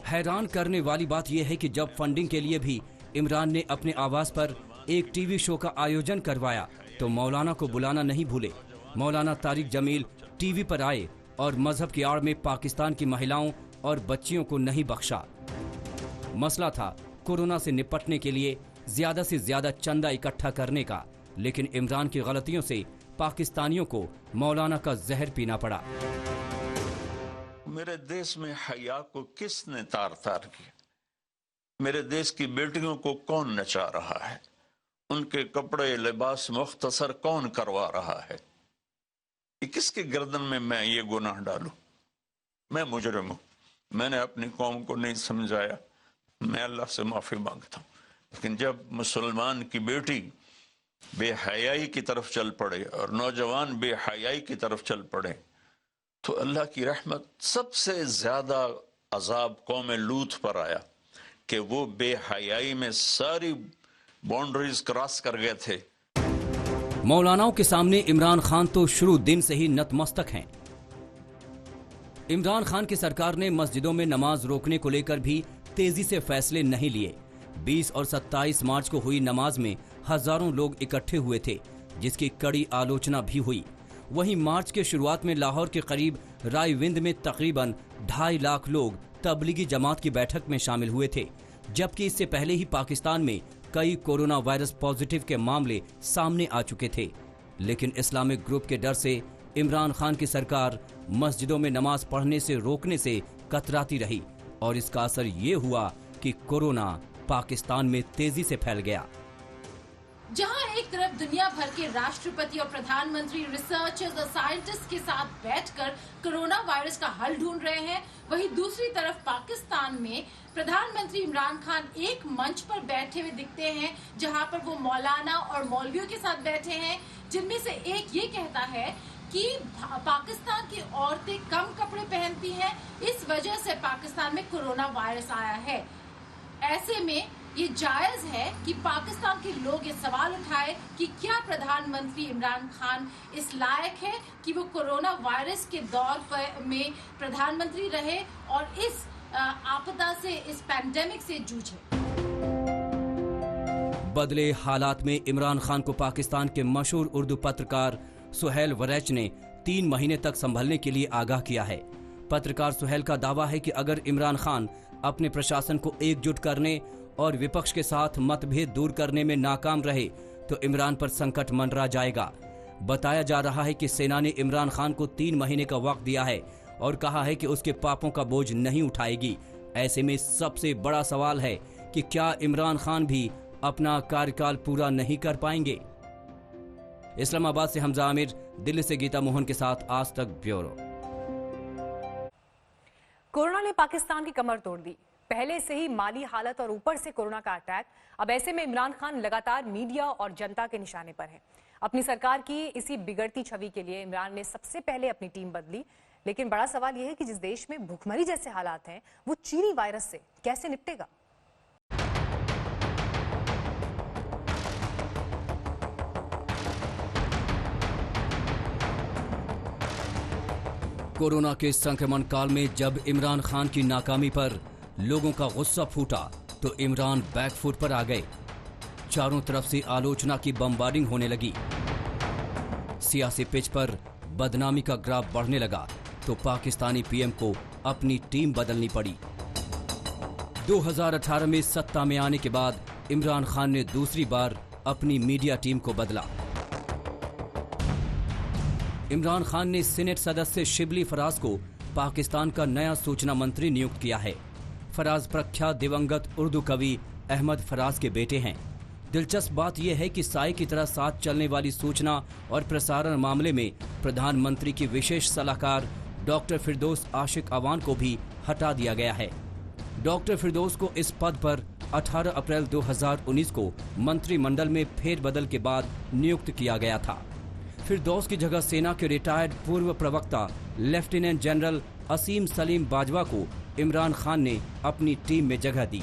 हैरान करने वाली बात यह है कि जब फंडिंग के लिए भी इमरान ने अपने आवास पर एक टीवी शो का आयोजन करवाया तो मौलाना को बुलाना नहीं भूले। मौलाना तारिक जमील टीवी पर आए और मजहब की आड़ में पाकिस्तान की महिलाओं और बच्चियों को नहीं बख्शा। मसला था कोरोना से निपटने के लिए ज्यादा से ज्यादा चंदा इकट्ठा करने का, लेकिन इमरान की गलतियों से पाकिस्तानियों को मौलाना का जहर पीना पड़ा। मेरे देश में हया को किसने तार तार किया? मेरे देश की बेटियों को कौन नचा रहा है? उनके कपड़े लिबास मुख्तसर कौन करवा रहा है? कि किसके गर्दन में मैं ये गुनाह डालूं? मैं मुजरिम हूं, मैंने अपनी कौम को नहीं समझाया, मैं अल्लाह से माफी मांगता हूं। लेकिन जब मुसलमान की बेटी बेहयाई की तरफ चल पड़े और नौजवान बेहयाई की तरफ चल पड़े तो अल्लाह की रहमत सबसे ज्यादा अजाब कौम लूत पर आया कि वो बेहयाई में सारी बाउंड्रीज क्रॉस कर गए थे। मौलानाओं के सामने इमरान खान तो शुरू दिन से ही नतमस्तक हैं। इमरान खान की सरकार ने मस्जिदों में नमाज रोकने को लेकर भी तेजी से फैसले नहीं लिए। 20 और 27 मार्च को हुई नमाज में हजारों लोग इकट्ठे हुए थे, जिसकी कड़ी आलोचना भी हुई। वहीं मार्च के शुरुआत में लाहौर के करीब रायविंद में तकरीबन 2.5 लाख लोग तबलीगी जमात की बैठक में शामिल हुए थे, जबकि इससे पहले ही पाकिस्तान में कई कोरोना वायरस पॉजिटिव के मामले सामने आ चुके थे। लेकिन इस्लामिक ग्रुप के डर से इमरान खान की सरकार मस्जिदों में नमाज पढ़ने से रोकने से कतराती रही और इसका असर ये हुआ कि कोरोना पाकिस्तान में तेजी से फैल गया। जहां एक तरफ दुनिया भर के राष्ट्रपति और प्रधानमंत्री रिसर्चर्स और साइंटिस्ट के साथ बैठकर कोरोना वायरस का हल ढूंढ रहे हैं, वहीं दूसरी तरफ पाकिस्तान में प्रधानमंत्री इमरान खान एक मंच पर बैठे हुए दिखते हैं, जहां पर वो मौलाना और मौलवियों के साथ बैठे हैं, जिनमें से एक ये कहता है कि पाकिस्तान की औरतें कम कपड़े पहनती हैं, इस वजह से पाकिस्तान में कोरोना वायरस आया है। ऐसे में ये जायज है कि पाकिस्तान के लोग ये सवाल उठाए कि क्या प्रधानमंत्री इमरान खान इस लायक है कि वो कोरोना वायरस के दौर में प्रधानमंत्री रहे और इस आपदा से, इस पैंडेमिक से जूझे। बदले हालात में इमरान खान को पाकिस्तान के मशहूर उर्दू पत्रकार सुहेल वरैच ने 3 महीने तक संभलने के लिए आगाह किया है। पत्रकार सुहेल का दावा है कि अगर इमरान खान अपने प्रशासन को एकजुट करने और विपक्ष के साथ मतभेद दूर करने में नाकाम रहे तो इमरान पर संकट मंडरा जाएगा। बताया जा रहा है कि सेना ने इमरान खान को 3 महीने का वक्त दिया है और कहा है कि उसके पापों का बोझ नहीं उठाएगी। ऐसे में सबसे बड़ा सवाल है कि क्या इमरान खान भी अपना कार्यकाल पूरा नहीं कर पाएंगे। इस्लामाबाद से हमजा आमिर, दिल्ली से गीता मोहन के साथ आज तक ब्यूरो। कोरोना ने पाकिस्तान की कमर तोड़ दी। पहले से ही माली हालत और ऊपर से कोरोना का अटैक। अब ऐसे में इमरान खान लगातार मीडिया और जनता के निशाने पर हैं। अपनी सरकार की इसी बिगड़ती छवि के लिए इमरान ने सबसे पहले अपनी टीम बदली। लेकिन बड़ा सवाल यह है कि जिस देश में भूखमरी जैसे हालात हैं, वो चीनी वायरस से कैसे निपटेगा। कोरोना के संक्रमण काल में जब इमरान खान की नाकामी पर लोगों का गुस्सा फूटा तो इमरान बैकफुट पर आ गए। चारों तरफ से आलोचना की बमबार्डिंग होने लगी। सियासी पिच पर बदनामी का ग्राफ बढ़ने लगा तो पाकिस्तानी पीएम को अपनी टीम बदलनी पड़ी। 2018 में सत्ता में आने के बाद इमरान खान ने दूसरी बार अपनी मीडिया टीम को बदला। इमरान खान ने सीनेट सदस्य शिबली फराज को पाकिस्तान का नया सूचना मंत्री नियुक्त किया है। फराज प्रख्यात दिवंगत उर्दू कवि अहमद फराज के बेटे हैं। दिलचस्प बात यह है कि साए की तरह साथ चलने वाली सूचना और प्रसारण मामले में प्रधानमंत्री की विशेष सलाहकार डॉक्टर फिरदौस आशिक अवान को भी हटा दिया गया है। डॉक्टर फिरदौस को इस पद पर 18 अप्रैल 2019 को मंत्रिमंडल में फेरबदल के बाद नियुक्त किया गया था। फिरदौस की जगह सेना के रिटायर्ड पूर्व प्रवक्ता लेफ्टिनेंट जनरल असीम सलीम बाजवा को इमरान खान ने अपनी टीम में जगह दी।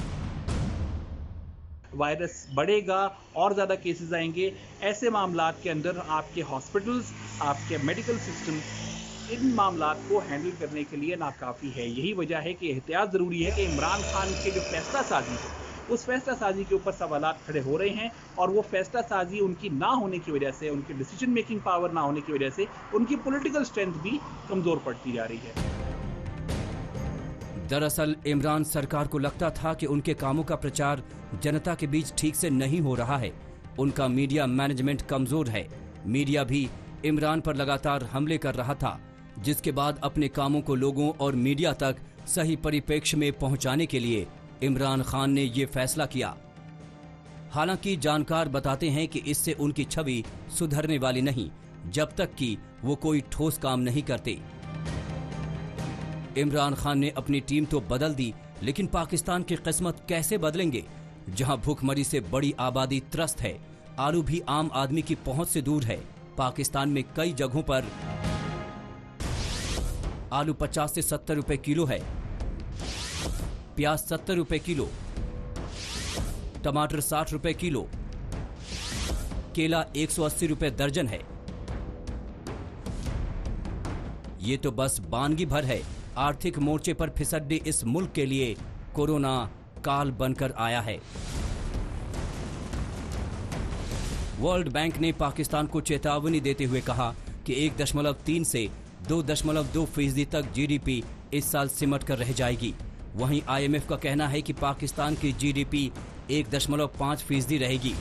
वायरस बढ़ेगा और ज़्यादा केसेस आएंगे। ऐसे मामलात के अंदर आपके हॉस्पिटल्स, आपके मेडिकल सिस्टम इन मामलात को हैंडल करने के लिए नाकाफ़ी है। यही वजह है कि एहतियात ज़रूरी है कि इमरान खान के जो फैसला साजी है उस फैसला साजी के ऊपर सवालात खड़े हो रहे हैं और वो फैसला साजी उनकी ना होने की वजह से, उनकी डिसीजन मेकिंग पावर ना होने की वजह से उनकी पॉलिटिकल स्ट्रेंथ भी कमज़ोर पड़ती जा रही है। दरअसल इमरान सरकार को लगता था कि उनके कामों का प्रचार जनता के बीच ठीक से नहीं हो रहा है। उनका मीडिया मैनेजमेंट कमजोर है। मीडिया भी इमरान पर लगातार हमले कर रहा था, जिसके बाद अपने कामों को लोगों और मीडिया तक सही परिप्रेक्ष्य में पहुंचाने के लिए इमरान खान ने ये फैसला किया। हालांकि जानकार बताते हैं कि इससे उनकी छवि सुधरने वाली नहीं, जब तक कि वो कोई ठोस काम नहीं करते। इमरान खान ने अपनी टीम तो बदल दी, लेकिन पाकिस्तान की किस्मत कैसे बदलेंगे? जहां भूखमरी से बड़ी आबादी त्रस्त है, आलू भी आम आदमी की पहुंच से दूर है। पाकिस्तान में कई जगहों पर आलू 50 से 70 रुपए किलो है, प्याज 70 रुपए किलो, टमाटर 60 रुपए किलो, केला 180 रुपए दर्जन है। ये तो बस बानगी भर है। आर्थिक मोर्चे पर फिसड्डी इस मुल्क के लिए कोरोना काल बनकर आया है। वर्ल्ड बैंक ने पाकिस्तान को चेतावनी देते हुए कहा कि 1.3 से 2.2% तक जीडीपी इस साल सिमट कर रह जाएगी। वहीं IMF का कहना है कि पाकिस्तान की जीडीपी 1.5% रहेगी।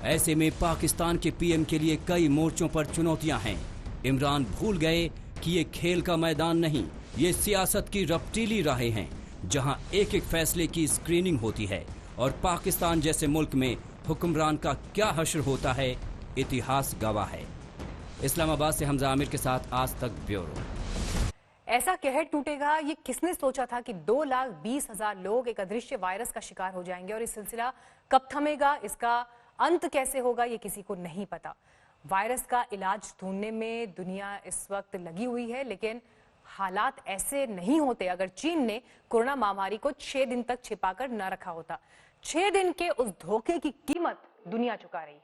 ऐसे में पाकिस्तान के पीएम के लिए कई मोर्चों पर चुनौतियां हैं। इमरान भूल गए कि ये खेल का मैदान नहीं, ये सियासत की रफ्तीली राहें हैं, जहां एक एक फैसले की स्क्रीनिंग होती है। और पाकिस्तान जैसे मुल्क में हुक्मरान का क्या हश्र होता है, इतिहास गवाह है। इस्लामाबाद से हमजा आमिर के साथ आज तक ब्यूरो। ऐसा कहर टूटेगा, ये किसने सोचा था कि 2,20,000 लोग एक अदृश्य वायरस का शिकार हो जाएंगे और इस सिलसिला कब थमेगा, इसका अंत कैसे होगा, ये किसी को नहीं पता। वायरस का इलाज ढूंढने में दुनिया इस वक्त लगी हुई है, लेकिन हालात ऐसे नहीं होते अगर चीन ने कोरोना महामारी को 6 दिन तक छिपाकर न रखा होता। 6 दिन के उस धोखे की कीमत दुनिया चुका रही है।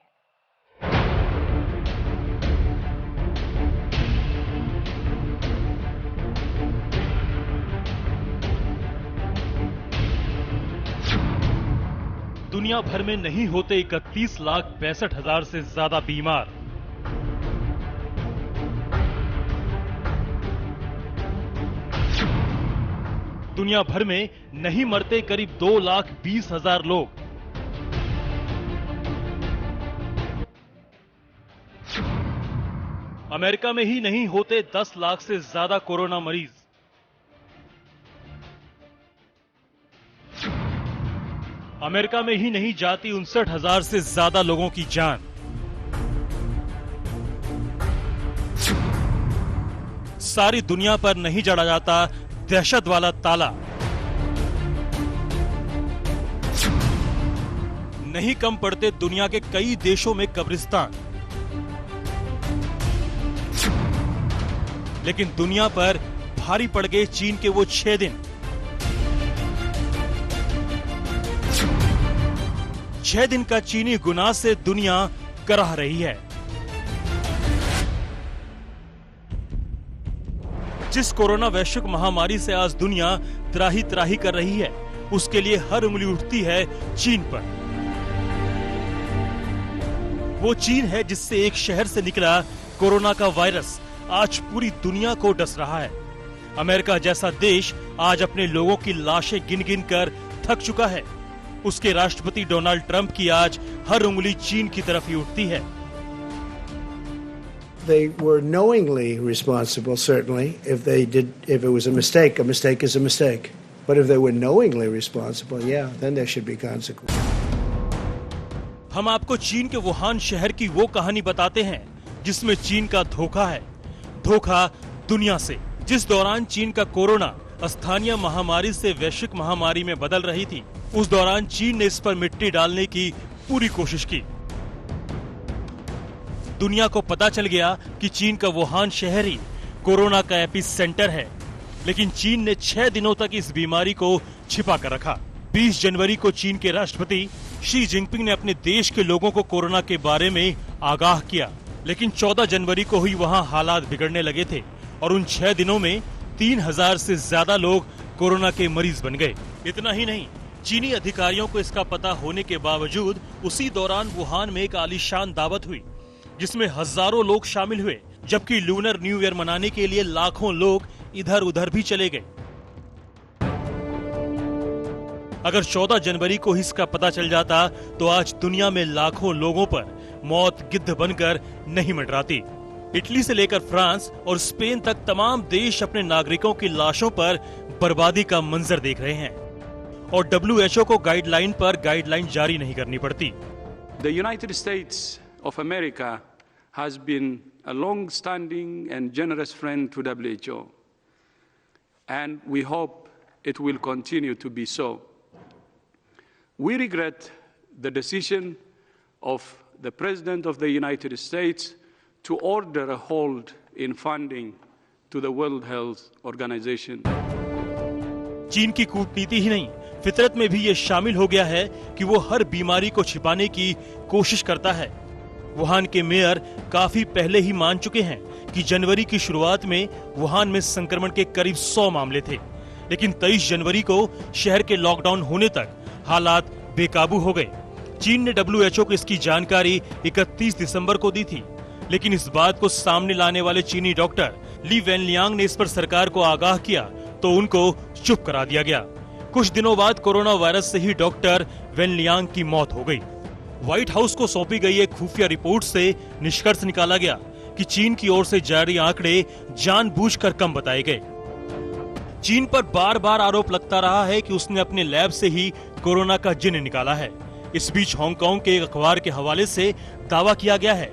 दुनिया भर में नहीं होते 31,62,000 से ज्यादा बीमार। दुनिया भर में नहीं मरते करीब 2,20,000 लोग। अमेरिका में ही नहीं होते 10 लाख से ज्यादा कोरोना मरीज। अमेरिका में ही नहीं जाती 59,000 से ज्यादा लोगों की जान। सारी दुनिया पर नहीं जड़ा जाता दहशत वाला ताला। नहीं कम पड़ते दुनिया के कई देशों में कब्रिस्तान। लेकिन दुनिया पर भारी पड़ गए चीन के वो 6 दिन। 6 दिन का चीनी गुनाह से दुनिया कराह रही है। जिस कोरोना वैश्विक महामारी से आज दुनिया त्राही त्राही कर रही है, उसके लिए हर उंगली उठती है चीन पर। वो चीन है जिससे एक शहर से निकला कोरोना का वायरस आज पूरी दुनिया को डस रहा है। अमेरिका जैसा देश आज अपने लोगों की लाशें गिन गिन कर थक चुका है। उसके राष्ट्रपति डोनाल्ड ट्रंप की आज हर उंगली चीन की तरफ ही उठती है। They were knowingly responsible, certainly. If it was a mistake is a mistake. But if they were knowingly responsible, yeah, then there should be consequences. हम आपको चीन के वुहान शहर की वो कहानी बताते हैं जिसमें चीन का धोखा है। धोखा दुनिया से। जिस दौरान चीन का कोरोना स्थानीय महामारी से वैश्विक महामारी में बदल रही थी, उस दौरान चीन ने इस पर मिट्टी डालने की पूरी कोशिश की। दुनिया को पता चल गया कि चीन का वुहान शहर ही कोरोना का एपिसेंटर है, लेकिन चीन ने 6 दिनों तक इस बीमारी को छिपा कर रखा। 20 जनवरी को चीन के राष्ट्रपति शी जिनपिंग ने अपने देश के लोगों को कोरोना के बारे में आगाह किया, लेकिन 14 जनवरी को ही वहां हालात बिगड़ने लगे थे और उन 6 दिनों में 3,000 से ज्यादा लोग कोरोना के मरीज बन गए। इतना ही नहीं, चीनी अधिकारियों को इसका पता होने के बावजूद उसी दौरान वुहान में एक आलीशान दावत हुई जिसमें हजारों लोग शामिल हुए, जबकि लूनर न्यू ईयर मनाने के लिए लाखों लोग इधर उधर भी चले गए। अगर 14 जनवरी को ही इसका पता चल जाता तो आज दुनिया में लाखों लोगों पर मौत गिद्ध बनकर नहीं मंडराती। इटली से लेकर फ्रांस और स्पेन तक तमाम देश अपने नागरिकों की लाशों पर बर्बादी का मंजर देख रहे हैं और WHO को गाइडलाइन पर गाइडलाइन जारी नहीं करनी पड़ती। The United States of America has been a long-standing and generous friend to WHO, and we hope it will continue to be so. We regret the decision of the President of the United States to order a hold in funding to the World Health Organization. चीन की कूटनीति ही नहीं, फितरत में भी ये शामिल हो गया है कि वो हर बीमारी को छिपाने की कोशिश करता है। वुहान के मेयर काफी पहले ही मान चुके हैं कि जनवरी की शुरुआत में वुहान में संक्रमण के करीब 100 मामले थे, लेकिन 23 जनवरी को शहर के लॉकडाउन होने तक हालात बेकाबू हो गए। चीन ने WHO को इसकी जानकारी 31 दिसंबर को दी थी, लेकिन इस बात को सामने लाने वाले चीनी डॉक्टर ली वेनलियांग ने इस पर सरकार को आगाह किया तो उनको चुप करा दिया गया। कुछ दिनों बाद कोरोना वायरस से ही डॉक्टर वेनलियांग की मौत हो गई। व्हाइट हाउस को सौंपी गई एक खुफिया रिपोर्ट से निष्कर्ष निकाला गया कि चीन की ओर से जारी आंकड़े जानबूझकर कम बताए गए। चीन पर बार बार आरोप लगता रहा है कि उसने अपने लैब से ही कोरोना का जिन निकाला है। इस बीच हांगकांग के एक अखबार के हवाले से दावा किया गया है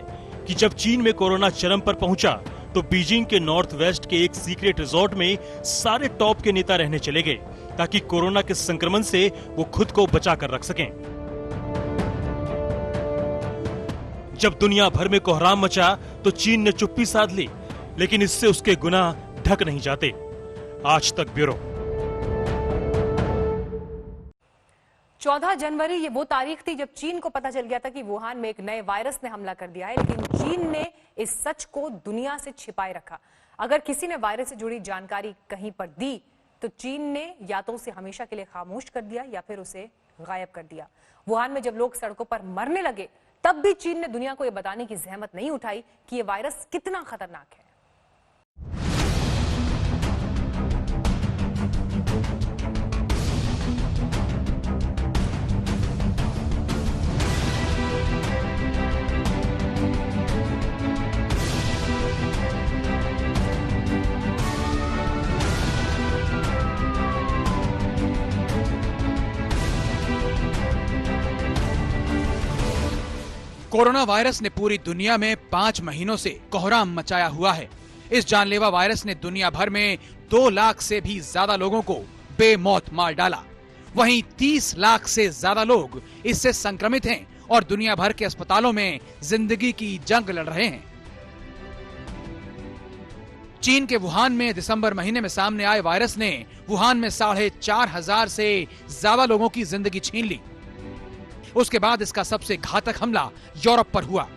कि जब चीन में कोरोना चरम पर पहुंचा तो बीजिंग के नॉर्थ वेस्ट के एक सीक्रेट रिजॉर्ट में सारे टॉप के नेता रहने चले गए ताकि कोरोना के संक्रमण से वो खुद को बचा कर रख सकें। जब दुनिया भर में कोहराम मचा तो चीन ने चुप्पी साध ली, लेकिन इससे उसके गुनाह ढक नहीं जाते। आज तक ब्यूरो। 14 जनवरी ये वो तारीख थी जब चीन को पता चल गया था कि वुहान में एक नए वायरस ने हमला कर दिया है, लेकिन चीन ने इस सच को दुनिया से छिपाए रखा। अगर किसी ने वायरस से जुड़ी जानकारी कहीं पर दी तो चीन ने या तो उसे हमेशा के लिए खामोश कर दिया या फिर उसे गायब कर दिया। वुहान में जब लोग सड़कों पर मरने लगे तब भी चीन ने दुनिया को यह बताने की जहमत नहीं उठाई कि यह वायरस कितना खतरनाक है। कोरोना वायरस ने पूरी दुनिया में 5 महीनों से कोहराम मचाया हुआ है। इस जानलेवा वायरस ने दुनिया भर में 2 लाख से भी ज्यादा लोगों को बेमौत मार डाला। वहीं 30 लाख से ज्यादा लोग इससे संक्रमित हैं और दुनिया भर के अस्पतालों में जिंदगी की जंग लड़ रहे हैं। चीन के वुहान में दिसंबर महीने में सामने आए वायरस ने वुहान में 4,500 से ज्यादा लोगों की जिंदगी छीन ली। उसके बाद इसका सबसे घातक हमला यूरोप पर हुआ।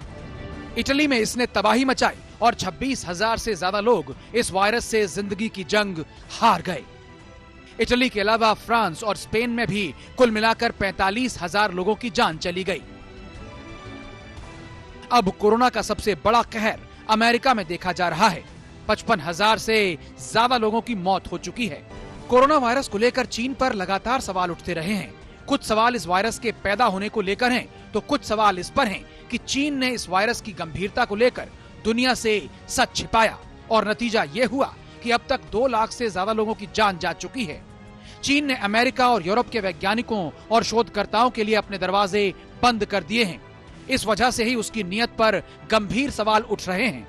इटली में इसने तबाही मचाई और 26,000 से ज्यादा लोग इस वायरस से जिंदगी की जंग हार गए। इटली के अलावा फ्रांस और स्पेन में भी कुल मिलाकर 45,000 लोगों की जान चली गई। अब कोरोना का सबसे बड़ा कहर अमेरिका में देखा जा रहा है। 55,000 से ज्यादा लोगों की मौत हो चुकी है। कोरोना वायरस को लेकर चीन पर लगातार सवाल उठते रहे हैं। कुछ सवाल इस वायरस के पैदा होने को लेकर हैं, तो कुछ सवाल इस पर हैं कि चीन ने इस वायरस की गंभीरता को लेकर दुनिया से सच छिपाया और नतीजा ये हुआ कि अब तक 2 लाख से ज्यादा लोगों की जान जा चुकी है। चीन ने अमेरिका और यूरोप के वैज्ञानिकों और शोधकर्ताओं के लिए अपने दरवाजे बंद कर दिए हैं। इस वजह से ही उसकी नीयत पर गंभीर सवाल उठ रहे हैं।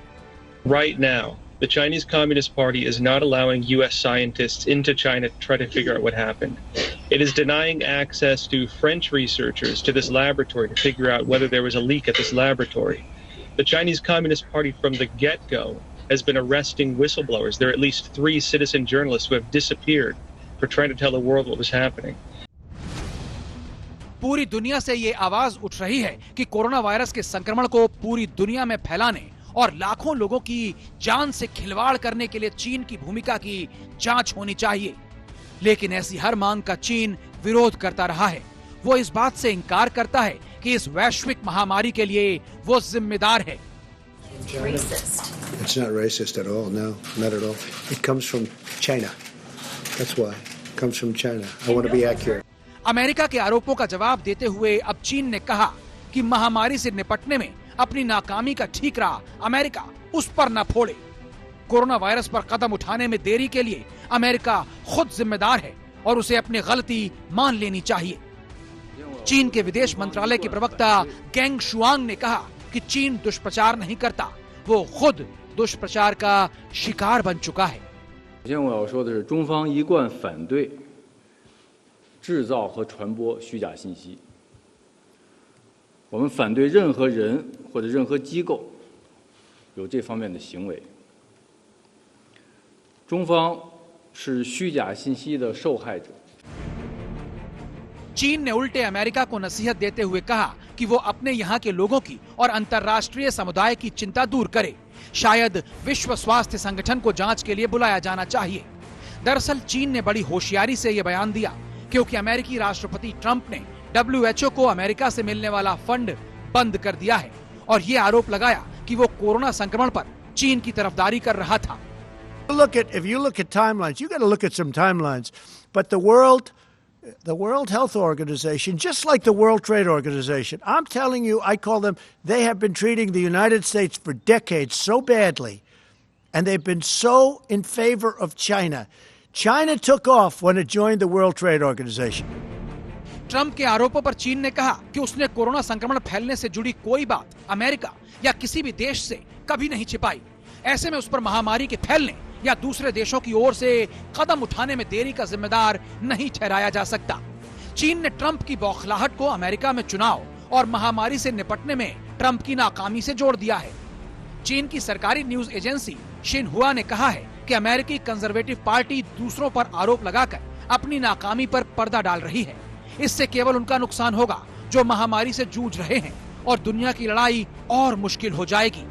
Right now, the Chinese Communist Party is not allowing U.S. scientists into China to try to figure out what happened. It is denying access to French researchers to this laboratory to figure out whether there was a leak at this laboratory. The Chinese Communist Party from the get-go has been arresting whistleblowers. There are at least 3 citizen journalists who have disappeared for trying to tell the world what was happening. पूरी दुनिया से ये आवाज उठ रही है कि कोरोना वायरस के संक्रमण को पूरी दुनिया में फैलाने और लाखों लोगों की जान से खिलवाड़ करने के लिए चीन की भूमिका की जांच होनी चाहिए। लेकिन ऐसी हर मांग का चीन विरोध करता रहा है। वो इस बात से इनकार करता है कि इस वैश्विक महामारी के लिए वो जिम्मेदार है। It's not racist at all. No, not at all. It comes from China. That's why. It comes from China. I want to be accurate. America के आरोपों का जवाब देते हुए अब चीन ने कहा कि महामारी से निपटने में अपनी नाकामी का ठीकरा अमेरिका उस पर न फोड़े। कोरोना वायरस पर कदम उठाने में देरी के लिए अमेरिका खुद जिम्मेदार है और उसे अपनी गलती मान लेनी चाहिए। चीन के विदेश मंत्रालय के प्रवक्ता गेंग शुआंग ने कहा कि चीन दुष्प्रचार नहीं करता, वो खुद दुष्प्रचार का शिकार बन चुका है। 首先我要说的是，中方一贯反对制造和传播虚假信息。我们反对任何人或者任何机构有这方面的行为。中方是虚假信息的受害者。 चीन ने उल्टे अमेरिका को नसीहत देते हुए कहा कि वो अपने यहाँ के लोगों की और अंतर्राष्ट्रीय समुदाय की चिंता दूर करे। शायद विश्व स्वास्थ्य संगठन को जांच के लिए बुलाया जाना चाहिए। दरअसल चीन ने बड़ी होशियारी से ये बयान दिया क्योंकि अमेरिकी राष्ट्रपति ट्रंप ने WHO को अमेरिका से मिलने वाला फंड बंद कर दिया है और ये आरोप लगाया कि वो कोरोना संक्रमण पर चीन की तरफदारी कर रहा था। If you look at timelines, you got to look at some timelines. But the World Health Organization, just like the World Trade Organization, I'm telling you, I call them, they have been treating the United States for decades so badly, and they've been so in favor of China. China took off when it joined the World Trade Organization. Trump के आरोपों पर चीन ने कहा कि उसने कोरोना संक्रमण फैलने से जुड़ी कोई बात अमेरिका या किसी भी देश से कभी नहीं छिपाई। ऐसे में उस पर महामारी के फैलने या दूसरे देशों की ओर से कदम उठाने में देरी का जिम्मेदार नहीं ठहराया जा सकता। चीन ने ट्रंप की बौखलाहट को अमेरिका में चुनाव और महामारी से निपटने में ट्रंप की नाकामी से जोड़ दिया है। चीन की सरकारी न्यूज एजेंसी शिनहुआ ने कहा है कि अमेरिकी कंजर्वेटिव पार्टी दूसरों पर आरोप लगाकर अपनी नाकामी पर पर्दा डाल रही है। इससे केवल उनका नुकसान होगा जो महामारी से जूझ रहे हैं और दुनिया की लड़ाई और मुश्किल हो जाएगी।